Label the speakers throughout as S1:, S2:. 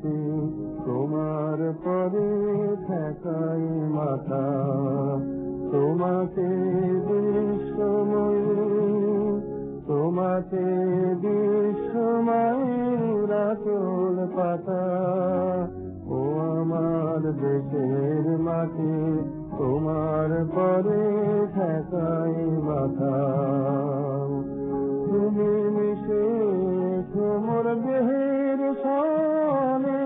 S1: মাটি তোমার পরে ঠেকাই মাথা। তোমাকে বিশ্বময়, তোমাকে বিশ্বময় আঁচল পাতা। ও আমার দেশের মাটি তোমার পরে ঠেকাই মাথা। তুমি মিশে মোর দেহের সনে,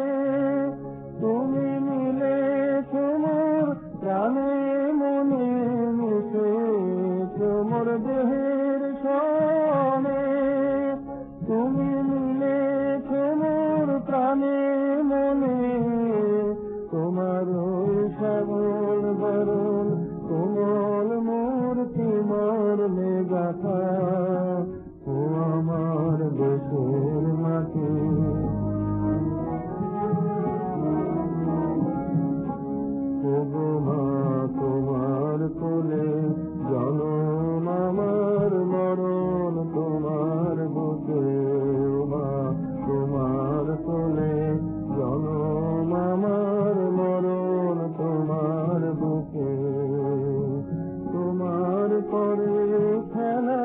S1: তুমি মিলে মোর প্রাণে মনে, মিশে মোর দেহের সনে, তুমি মিলে মোর প্রাণে মনে। তোমার ওই শ্যামল বরণ কোমল মূর্তি মর্মে গাথা। ও আমার দেশের মাটি, ওগো মা তোমার কোলে জনম আমার মরণ তোমার বুকে। ও মা তোমার কোলে জনম আমার মরণ তোমার বুকে। তোমার পরে খেলা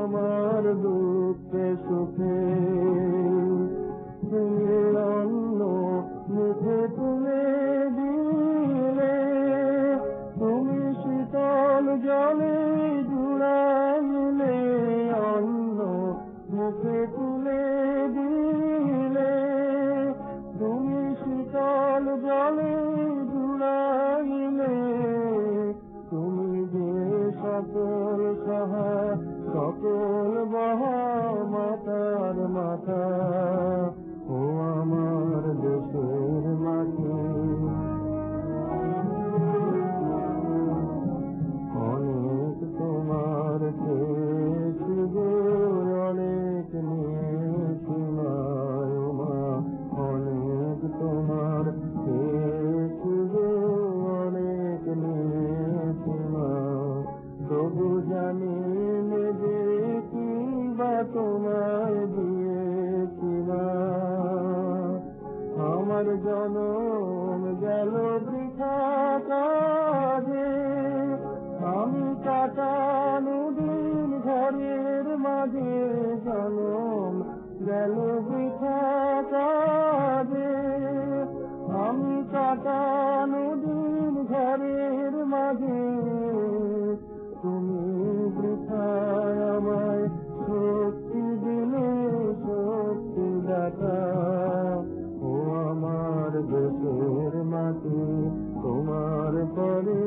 S1: আমার দুঃখে সুখে, তুমি অন্ন মুখে তুলে দিলে, তুমি শীতল জলে জুড়াইলে, অন্ন মুখে তুলে দিলে, তুমি শীতল জলে জুড়াইলে। তুমি যে সকল সহায় সকল বহা মাতার মাথা। ও আমার দেশের মাটি, অনেক তোমার পেয়েছি গো, অনেক নিয়েছি মায়। মা অনেক তোমার পেয়েছি গো, অনেক নিয়েছি মা। তবু জানি যে কিবা তোমায় দিয়েছি মা। আমার জনম গেল বৃথা কাজে, আমি কাটানো দিন ঘরের মাঝে। জনম গেল বৃথা কাজে, আমি কাটানো দিন ঘরের মাঝে। তুমি বৃথায় আমায় শক্তি দিলে, শক্তি দাতা। ও আমার দেশের মাটি তোমার পরে